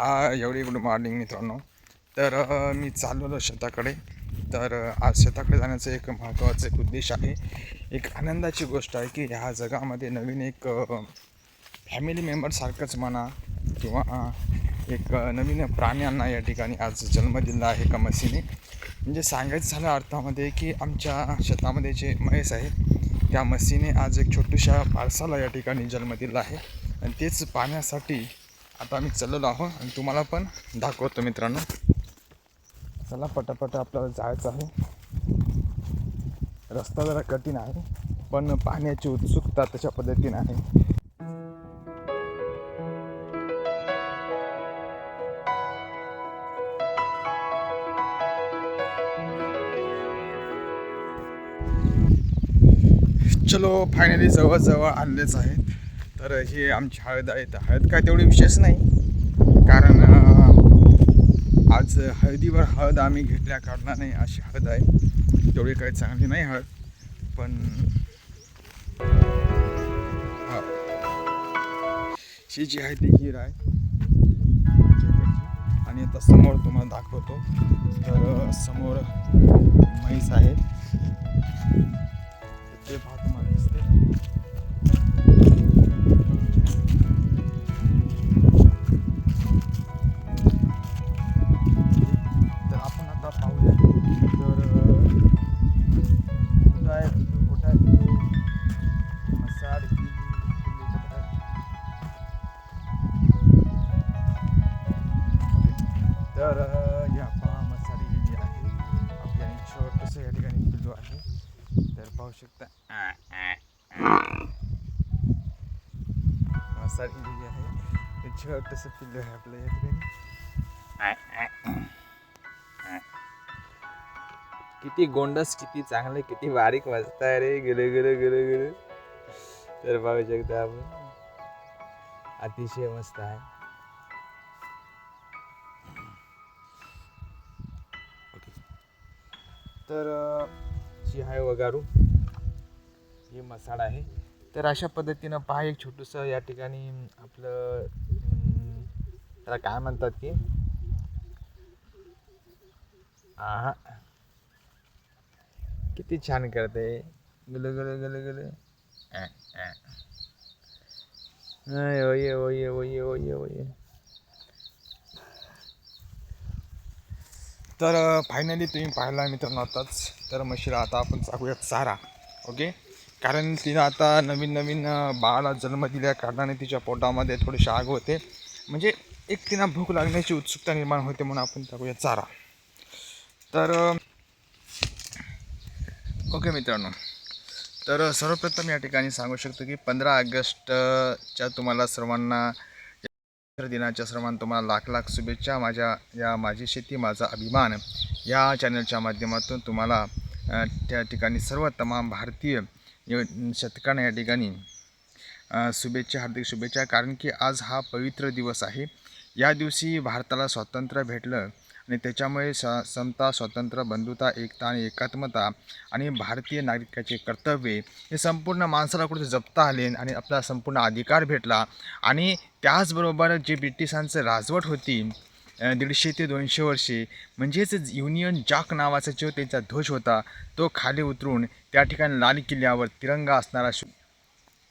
एवढी good morning मित्रांनो. तर मी चाललेलो शेताकडे. तर आज शेताकडे जाण्याचं एक महत्त्वाचं एक उद्देश आहे, एक आनंदाची गोष्ट आहे की ह्या जगामध्ये नवीन एक फॅमिली मेंबरसारखंच म्हणा किंवा एक नवीन प्राण्यांना या ठिकाणी आज जन्म दिला आहे एका म्हशीने. म्हणजे सांगायचं झालं अर्थामध्ये की आमच्या शेतामध्ये जे म्हैस आहे त्या म्हशीने आज एक छोट्याशा पारसाला या ठिकाणी जन्म दिला आहे आणि तेच पाहण्यासाठी आता आम्ही चाललेलो आहोत आणि तुम्हाला पण दाखवतो मित्रांनो. चला पटापट आपल्याला जायचं आहे. रस्ता जरा कठीण आहे पण पाहण्याची उत्सुकता तशा पद्धतीने आहे. चलो फायनली जवळजवळ आणलेच आहेत. तर ही आमची हळद आहे. तर हळद काय तेवढी विशेष नाही, कारण आज हळदीवर हळद आम्ही घेतल्या कारणाने अशी हळद आहे. तेवढी काही चांगली नाही हळद, पण ही जी आहे ती हीर आहे. आणि आता समोर तुम्हाला दाखवतो. तर समोर म्हैस आहे, ते पहा तुम्हाला दिसते. तर आपण आता पाहूया. तर कुठं आहे कुठं आहे मसाड ही तर या पहा मसाडी जी आहे आपल्या छोटंसं या ठिकाणी पिल्लू आहे. तर पाहू शकता मसाडी जी आहे ते छोटंसं पिल्लू आहे आपल्या या ठिकाणी. किती गोंडस, किती चांगले, किती बारीक मस्त आहे रे. गेले गेले गेले गेले. तर पाहू शकता आपण, अतिशय मस्त आहे. तर जी आहे वगारू ही मसाला आहे. तर अशा पद्धतीनं पहा, एक छोटंसं या ठिकाणी आपलं त्याला काय म्हणतात की किती छान करते. गले गले गले गले. ओये ओये ओये ओये ओये. तर फायनली तुम्ही पाहिला मित्रांनो आताच. तर म्हशीला आता आपण चाकूया चारा. ओके, कारण तिनं आता नवीन नवीन बाळाला जन्म दिल्या कारणाने तिच्या पोटामध्ये थोडीशी आग होते. म्हणजे एक तिनं भूक लागण्याची उत्सुकता निर्माण होते, म्हणून आपण टाकूया चारा. तर ओके मित्रांनो, तर सर्वप्रथम या ठिकाणी सांगू शकतो की 15 ऑगस्टच्या तुम्हाला सर्वांना दिनाच्या सर्वांना तुम्हाला लाख लाख शुभेच्छा. माझी शेती माझा अभिमान या चॅनलच्या माध्यमातून तुम्हाला त्या ठिकाणी सर्व तमाम भारतीय शेतकऱ्यांना या ठिकाणी शुभेच्छा, हार्दिक शुभेच्छा. कारण की आज हा पवित्र दिवस आहे. या दिवशी भारताला स्वातंत्र्य भेटलं आणि त्याच्यामुळे समता, स्वातंत्र्य, बंधुता, एकता आणि एकात्मता आणि भारतीय नागरिकाचे कर्तव्य हे संपूर्ण माणसाला कुठे जपता आले आणि आपला संपूर्ण अधिकार भेटला. आणि त्याचबरोबर जे ब्रिटिशांचं राजवट होती 150 ते 200 वर्षे, म्हणजेच युनियन जॅक नावाचा जो त्यांचा ध्वज होता तो खाली उतरून त्या ठिकाणी लाल किल्ल्यावर तिरंगा असणारा,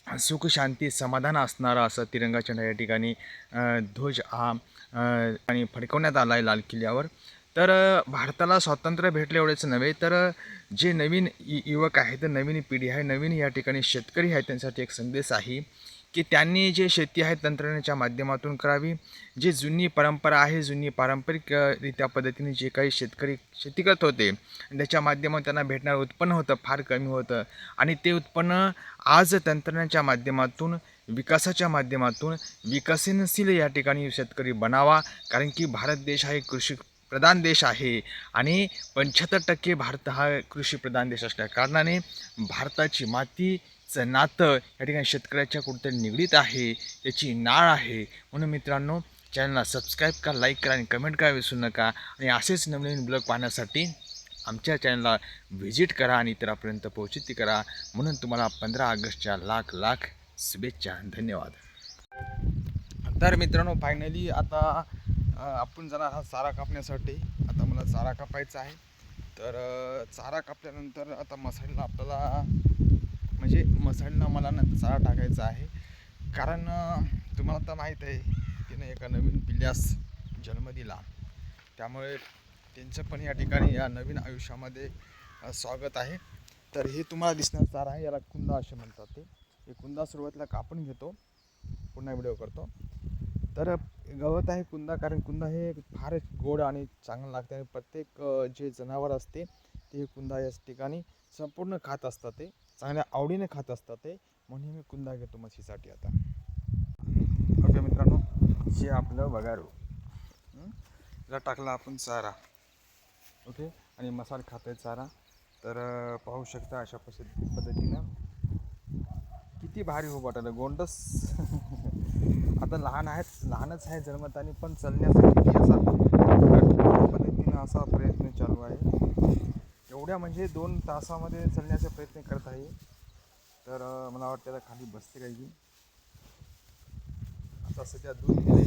सुख शांती समाधान असणारा असं तिरंगाच्या या ठिकाणी ध्वज हा आणि फडकवण्यात आला आहे लाल किल्ल्यावर. तर भारताला स्वातंत्र्य भेटले एवढेच नव्हे, तर जे नवीन युवक आहेत, नवीन पिढी आहे, नवीन या ठिकाणी शेतकरी आहेत, त्यांच्यासाठी एक संदेश आहे की त्यांनी जे शेती आहे तंत्रज्ञानाच्या माध्यमातून करावी. जी जुनी परंपरा आहे, जुनी पारंपरिकरित्या पद्धतीने जे काही शेतकरी शेती करत होते त्याच्या माध्यमातून त्यांना भेटणारं उत्पन्न होतं फार कमी होतं, आणि ते उत्पन्न आज तंत्रज्ञानाच्या माध्यमातून, विकासाच्या माध्यमातून विकसनशील या ठिकाणी शेतकरी बनावा. कारण की भारत देश हा एक कृषी प्रधान देश आहे आणि 75% भारत हा कृषीप्रधान देश असल्या कारणाने भारताची मातीचं नातं या ठिकाणी शेतकऱ्याच्या कुठेतरी निगडीत आहे, त्याची नाळ आहे. म्हणून मित्रांनो, चॅनलला सबस्क्राईब करा, लाईक करा आणि कमेंट करा विसरू नका. आणि असेच नवनवीन ब्लॉग पाहण्यासाठी आमच्या चॅनलला व्हिजिट करा आणि इतरांपर्यंत पोहोचित करा. म्हणून तुम्हाला 15 ऑगस्टच्या लाख लाख शुभेच्छा. धन्यवाद. तर मित्रांनो, फायनली आता आपण जाणार हा चारा कापण्यासाठी. आता मला चारा कापायचा आहे. तर चारा कापल्यानंतर आता मसालीला आपल्याला म्हणजे मसालीला मला नंतर चारा टाकायचा आहे. कारण तुम्हाला तर माहीत आहे तिने एका नवीन पिल्ल्यास जन्म दिला. त्यामुळे त्यांचं पण या ठिकाणी या नवीन आयुष्यामध्ये स्वागत आहे. तर हे तुम्हाला दिसणार चारा आहे, याला कुंदा असे म्हणतात. हे कुंदा सुरुवातीला कापून घेतो, पुन्हा व्हिडिओ करतो. तर गवत आहे कुंदा, कारण कुंदा हे फार गोड आणि चांगलं लागते आणि प्रत्येक जे जनावर असते ते कुंदा या ठिकाणी संपूर्ण खात असतात, ते चांगल्या आवडीने खात असतात ते, म्हणून मी कुंदा घेतो म्हशीसाठी. आता ओके मित्रांनो, हे आपलं बघारू याला टाकला आपण चारा. ओके, आणि मसाला खातोय चारा. तर पाहू शकता अशा पद्धतीनं किती भारी हो वाटलं गोंडस. आता लहानच आहे जन्मतानी, पण चलण्यासाठी असा पद्धतीनं असा प्रयत्न चालू आहे. एवढ्या म्हणजे 2 तासामध्ये चलण्याचा प्रयत्न करत आहे. तर मला वाटतं आता खाली बसते काही. आता सध्या दूध दिले